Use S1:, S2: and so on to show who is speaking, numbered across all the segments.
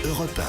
S1: Europe 1.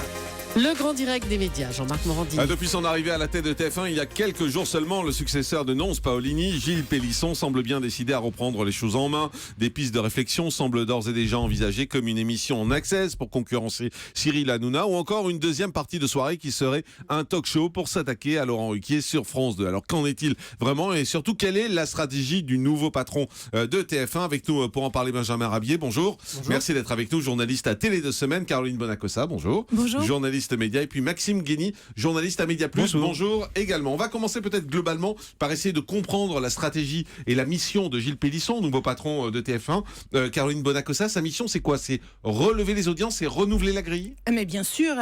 S2: Le grand direct des médias, Jean-Marc Morandi.
S3: Depuis son arrivée à la tête de TF1, il y a quelques jours seulement, le successeur de Nonce Paolini, Gilles Pélisson, semble bien décidé à reprendre les choses en main. Des pistes de réflexion semblent d'ores et déjà envisagées, comme une émission en access pour concurrencer Cyril Hanouna, ou encore une deuxième partie de soirée qui serait un talk show pour s'attaquer à Laurent Ruquier sur France 2. Alors qu'en est-il vraiment, et surtout quelle est la stratégie du nouveau patron de TF1? Avec nous pour en parler, Benjamin Rabier, bonjour. Merci d'être avec nous, journaliste à Télé 2 Semaines. Caroline Bonacossa, bonjour.
S4: Bonjour.
S3: Journaliste média, et puis Maxime Guény, journaliste à Média Plus. Bonjour également. On va commencer peut-être globalement par essayer de comprendre la stratégie et la mission de Gilles Pélisson, nouveau patron de TF1. Caroline Bonacossa, sa mission c'est quoi? C'est relever les audiences et renouveler la grille?
S4: Mais bien sûr,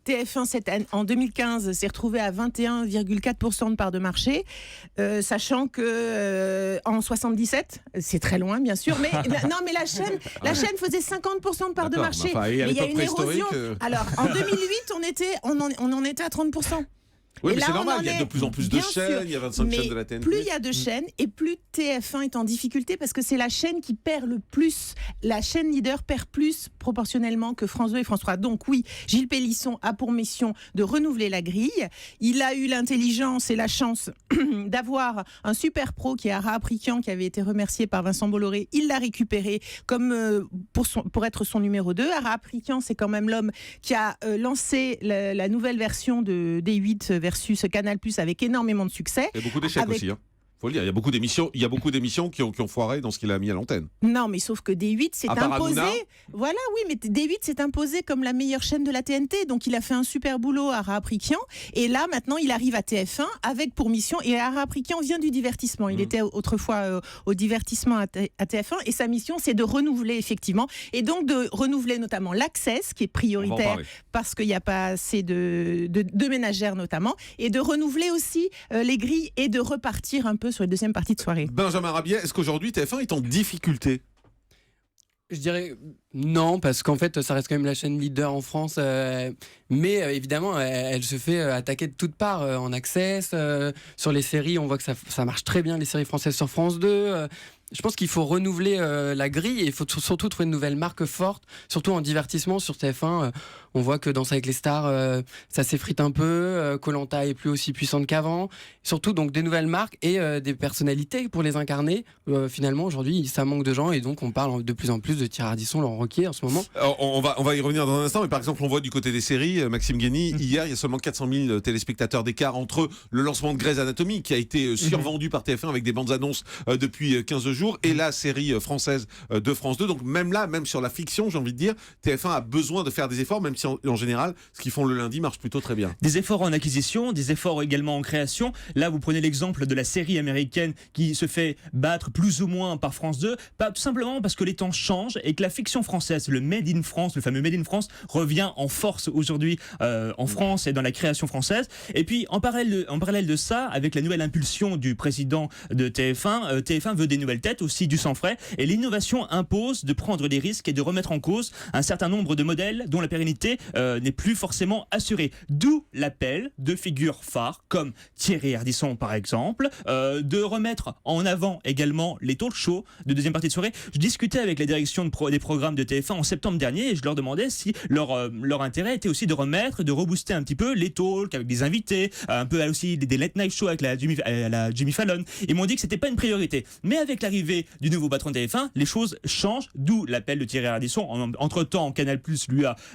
S4: TF1 cette année, en 2015 s'est retrouvé à 21,4% de part de marché, sachant que en 77, c'est très loin bien sûr, mais la chaîne faisait 50% de part de marché.
S3: Enfin,
S4: mais il y a une érosion. Alors en 2008, on en était à 30%.
S3: Oui,
S4: et
S3: mais
S4: là,
S3: c'est normal, il y a de plus en plus de chaînes, il y a 25 chaînes de la TNT.
S4: Plus il y a de chaînes et plus TF1 est en difficulté parce que c'est la chaîne qui perd le plus. La chaîne leader perd plus proportionnellement que France 2 et France 3. Donc oui, Gilles Pélisson a pour mission de renouveler la grille. Il a eu l'intelligence et la chance d'avoir un super pro qui est Ara Aprikian, qui avait été remercié par Vincent Bolloré. Il l'a récupéré comme pour être son numéro 2. Ara Aprikian, c'est quand même l'homme qui a lancé la nouvelle version de D8 versus Canal+, avec énormément de succès.
S3: Il y a beaucoup d'échecs aussi, hein. Faut le dire, il y a beaucoup d'émissions qui ont foiré dans ce qu'il a mis à l'antenne.
S4: Non, mais sauf que D8 s'est imposé. Voilà, oui, mais D8 s'est imposé comme la meilleure chaîne de la TNT. Donc il a fait un super boulot à Ara Aprikian. Et là, maintenant, il arrive à TF1 avec pour mission. Et Ara Aprikian vient du divertissement. Il était autrefois au divertissement à TF1. Et sa mission, c'est de renouveler effectivement. Et donc de renouveler notamment l'Access, qui est prioritaire parce qu'il n'y a pas assez de ménagères notamment. Et de renouveler aussi les grilles et de repartir un peu sur les deuxièmes parties de soirée.
S3: Benjamin Rabier, est-ce qu'aujourd'hui TF1 est en difficulté?
S5: Je dirais non, parce qu'en fait, ça reste quand même la chaîne leader en France. Mais évidemment, elle se fait attaquer de toutes parts en access. Sur les séries, on voit que ça marche très bien, les séries françaises sur France 2. Je pense qu'il faut renouveler la grille et il faut surtout trouver une nouvelle marque forte, surtout en divertissement sur TF1. On voit que Danse avec les stars, ça s'effrite un peu. Koh-Lanta est plus aussi puissante qu'avant. Surtout donc des nouvelles marques et des personnalités pour les incarner. Finalement, aujourd'hui, ça manque de gens et donc on parle de plus en plus de Thierry Ardisson, Laurent Ruquier en ce moment.
S3: On va y revenir dans un instant, mais par exemple, on voit du côté des séries, Maxime Guény, hier, il y a seulement 400 000 téléspectateurs d'écart entre le lancement de Grey's Anatomy, qui a été survendu par TF1 avec des bandes annonces depuis 15 jours, et la série française de France 2. Donc même là, même sur la fiction, j'ai envie de dire, TF1 a besoin de faire des efforts, même si en général, ce qu'ils font le lundi marche plutôt très bien.
S6: Des efforts en acquisition, des efforts également en création. Là, vous prenez l'exemple de la série américaine qui se fait battre plus ou moins par France 2, pas tout simplement parce que les temps changent et que la fiction française, le Made in France, le fameux Made in France, revient en force aujourd'hui en France et dans la création française. Et puis, en parallèle de ça, avec la nouvelle impulsion du président de TF1, TF1 veut des nouvelles têtes, aussi du sang frais, et l'innovation impose de prendre des risques et de remettre en cause un certain nombre de modèles dont la pérennité n'est plus forcément assurée. D'où l'appel de figures phares comme Thierry Ardisson par exemple, de remettre en avant également les talk shows de deuxième partie de soirée. Je discutais avec la direction des programmes de TF1 en septembre dernier et je leur demandais si leur intérêt était aussi de remettre, de rebooster un petit peu les talks avec des invités, un peu aussi des late night shows avec la Jimmy Fallon. Ils m'ont dit que c'était pas une priorité. Mais avec l'arrivée du nouveau patron de TF1, les choses changent, d'où l'appel de Thierry Ardisson. Entre-temps, Canal+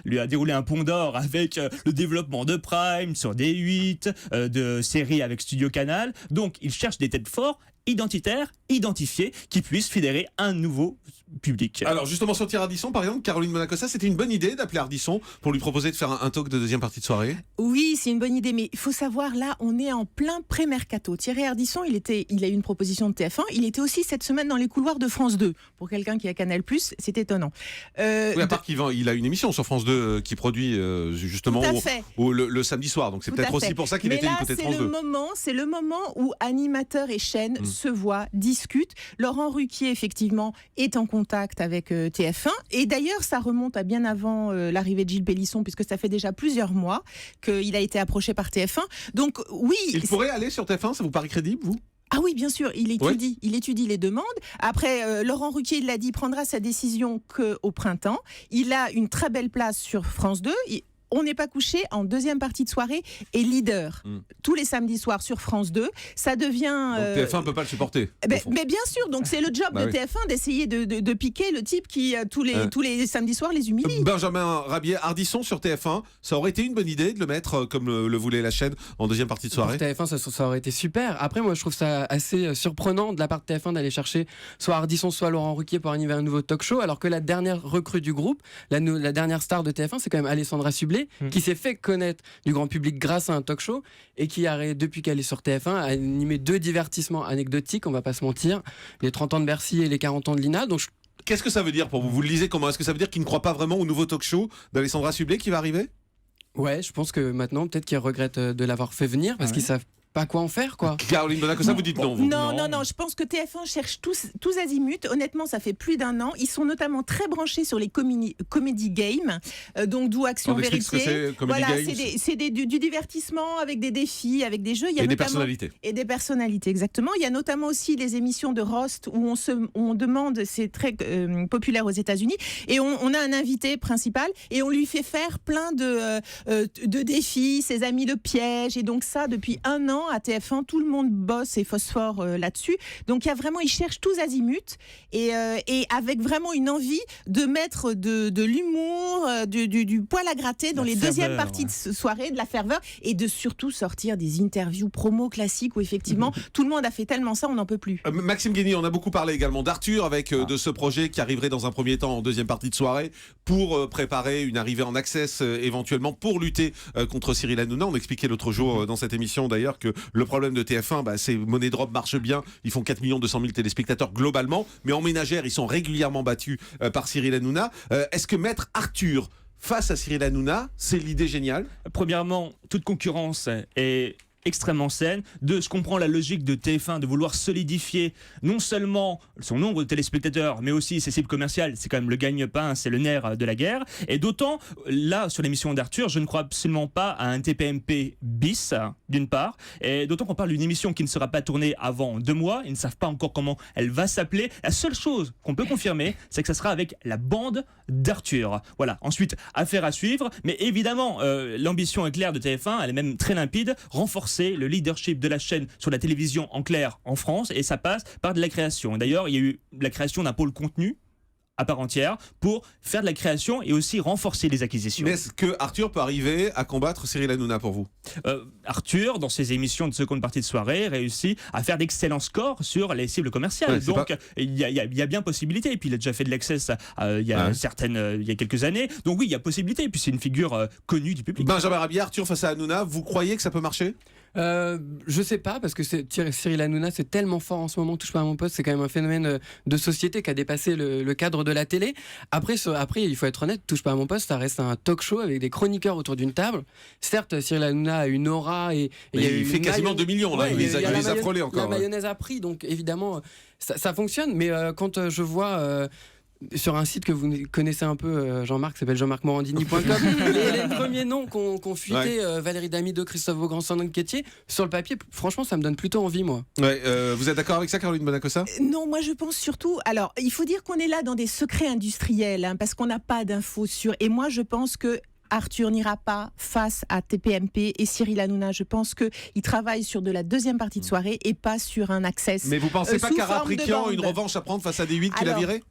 S6: lui a déroulé un pont d'or avec le développement de Prime sur D8, de séries avec Studio Canal. Donc, il cherche des têtes fortes, identitaires, identifiés, qui puissent fédérer un nouveau public.
S3: Alors justement sur Thierry Ardisson par exemple, Caroline Bonacossa, c'était une bonne idée d'appeler Ardisson pour lui proposer de faire un talk de deuxième partie de soirée?
S4: Oui, c'est une bonne idée, mais il faut savoir, là, on est en plein pré-mercato. Thierry Ardisson, il a eu une proposition de TF1, il était aussi cette semaine dans les couloirs de France 2. Pour quelqu'un qui a Canal+, c'est étonnant.
S3: Oui, à part qu'il a une émission sur France 2 qui produit justement le samedi soir, donc c'est peut-être aussi pour ça qu'il était du côté de France 2.
S4: C'est le moment où animateurs et chaînes se voient, discutent. Laurent Ruquier, effectivement, est en contact avec TF1. Et d'ailleurs, ça remonte à bien avant l'arrivée de Gilles Pélisson, puisque ça fait déjà plusieurs mois qu'il a été approché par TF1. Donc oui...
S3: Il pourrait aller sur TF1, ça vous paraît crédible, vous ?
S4: Ah oui, bien sûr, il étudie les demandes. Après, Laurent Ruquier, il l'a dit, prendra sa décision qu'au printemps. Il a une très belle place sur France 2. On n'est pas couché en deuxième partie de soirée et leader tous les samedis soirs sur France 2. Ça devient.
S3: Donc TF1 ne peut pas le supporter.
S4: Mais bien sûr, donc c'est le job de TF1 d'essayer de piquer le type qui tous les samedis soirs les humilie.
S3: Benjamin Rabier, Ardisson sur TF1, ça aurait été une bonne idée de le mettre comme le voulait la chaîne en deuxième partie de soirée.
S5: Pour TF1, ça aurait été super. Après, moi, je trouve ça assez surprenant de la part de TF1 d'aller chercher soit Ardisson, soit Laurent Ruquier pour animer un nouveau talk show, alors que la dernière recrue du groupe, la dernière star de TF1, c'est quand même Alessandra Sublet, qui s'est fait connaître du grand public grâce à un talk show et qui a, depuis qu'elle est sur TF1, a animé 2 divertissements anecdotiques, on va pas se mentir, les 30 ans de Bercy et les 40 ans de Lina. Donc
S3: Qu'est-ce que ça veut dire pour vous? Vous le lisez comment? Est-ce que ça veut dire qu'il ne croit pas vraiment au nouveau talk show d'Alessandra Sublet qui va arriver?
S5: Ouais, je pense que maintenant, peut-être qu'ils regrettent de l'avoir fait venir parce qu'ils savent pas quoi en faire, quoi.
S3: Caroline Bonacossa, vous dites non, vous.
S4: Non, je pense que TF1 cherche tous azimuts. Honnêtement, ça fait plus d'1 an. Ils sont notamment très branchés sur les comedy games, donc d'où Action Vérité.
S3: Ce que c'est,
S4: voilà,
S3: games.
S4: c'est du divertissement avec des défis, avec des jeux. Il y a
S3: des personnalités.
S4: Et des personnalités, exactement. Il y a notamment aussi les émissions de roast où on demande, c'est très populaire aux États-Unis, et on a un invité principal et on lui fait faire plein de défis, ses amis le piège, et donc ça depuis 1 an à TF1, tout le monde bosse et phosphore là-dessus. Donc ils cherchent tous azimuts et avec vraiment une envie de mettre de l'humour, du poil à gratter dans les deuxièmes parties de soirée, de la ferveur, et de surtout sortir des interviews promo classiques où effectivement tout le monde a fait tellement ça, on n'en peut plus.
S3: Maxime Guény, on a beaucoup parlé également d'Arthur avec de ce projet qui arriverait dans un premier temps en deuxième partie de soirée pour préparer une arrivée en access éventuellement pour lutter contre Cyril Hanouna. On expliquait l'autre jour dans cette émission d'ailleurs que le problème de TF1, c'est Money Drop marche bien, ils font 4 200 000 téléspectateurs globalement, mais en ménagère, ils sont régulièrement battus par Cyril Hanouna. Est-ce que mettre Arthur face à Cyril Hanouna, c'est l'idée géniale?
S6: Premièrement, toute concurrence est extrêmement saine. Je comprends la logique de TF1 de vouloir solidifier non seulement son nombre de téléspectateurs, mais aussi ses cibles commerciales. C'est quand même le gagne-pain, c'est le nerf de la guerre. Et d'autant, là, sur l'émission d'Arthur, je ne crois absolument pas à un TPMP bis, d'une part. Et d'autant qu'on parle d'une émission qui ne sera pas tournée avant 2 mois. Ils ne savent pas encore comment elle va s'appeler. La seule chose qu'on peut confirmer, c'est que ça sera avec la bande d'Arthur. Voilà. Ensuite, affaire à suivre. Mais évidemment, l'ambition est claire de TF1. Elle est même très limpide. Renforcer le leadership de la chaîne sur la télévision en clair en France, et ça passe par de la création. D'ailleurs, il y a eu la création d'un pôle contenu à part entière pour faire de la création et aussi renforcer les acquisitions.
S3: Mais est-ce que Arthur peut arriver à combattre Cyril Hanouna pour vous?
S6: Arthur, dans ses émissions de seconde partie de soirée, réussit à faire d'excellents scores sur les cibles commerciales. Donc il y a bien possibilité. Et puis il a déjà fait de l'access il y a quelques années. Donc oui, il y a possibilité. Et puis c'est une figure connue du public.
S3: Benjamin Rabier, Arthur face à Hanouna, vous croyez que ça peut marcher?
S5: Je sais pas, parce que Cyril Hanouna, c'est tellement fort en ce moment, touche pas à mon poste, c'est quand même un phénomène de société qui a dépassé le cadre de la télé. Après, il faut être honnête, touche pas à mon poste, ça reste un talk show avec des chroniqueurs autour d'une table. Certes, Cyril Hanouna a une aura et
S3: il fait quasiment 2 millions là, il les a frôlés encore.
S5: La mayonnaise a pris, donc évidemment ça fonctionne, mais quand je vois sur un site que vous connaissez un peu, Jean-Marc, s'appelle jean-marc-morandini.com, les premiers noms qu'on fuité, Valérie Damido, Christophe Beaugrand, Sandrine Quétier, sur le papier, franchement, ça me donne plutôt envie, moi.
S3: Vous êtes d'accord avec ça, Caroline Bonacossa?
S4: Non, moi je pense surtout... Alors, il faut dire qu'on est là dans des secrets industriels, parce qu'on n'a pas d'infos sûres. Et moi, je pense que Arthur n'ira pas face à TPMP et Cyril Hanouna. Je pense qu'il travaille sur de la deuxième partie de soirée et pas sur un access.
S3: Mais vous pensez pas qu'Araprikian a une revanche à prendre face à des 8 qu'il a virés?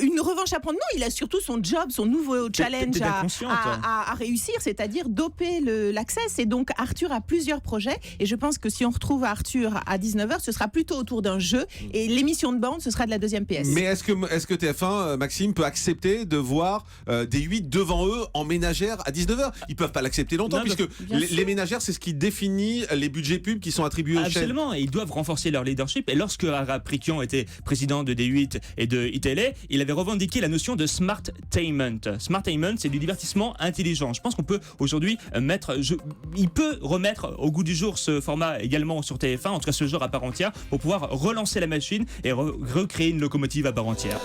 S4: Une revanche à prendre, non, il a surtout son job, son nouveau challenge à réussir, c'est-à-dire doper l'access. Et donc Arthur a plusieurs projets, et je pense que si on retrouve Arthur à 19h, ce sera plutôt autour d'un jeu, et l'émission de bande, ce sera de la deuxième PS.
S3: Mais est-ce que TF1, Maxime, peut accepter de voir des 8 devant eux en ménagère à 19h? Ils peuvent pas l'accepter longtemps, puisque les ménagères, c'est ce qui définit les budgets pubs qui sont attribués aux chaînes.
S6: Absolument, et ils doivent renforcer leur leadership. Et lorsque Araprikian était président de D8 et de ITélé, il avait revendiqué la notion de smartainment. Smartainment, c'est du divertissement intelligent. Je pense qu'on peut aujourd'hui il peut remettre au goût du jour ce format également sur TF1, en tout cas ce genre à part entière, pour pouvoir relancer la machine et recréer une locomotive à part entière.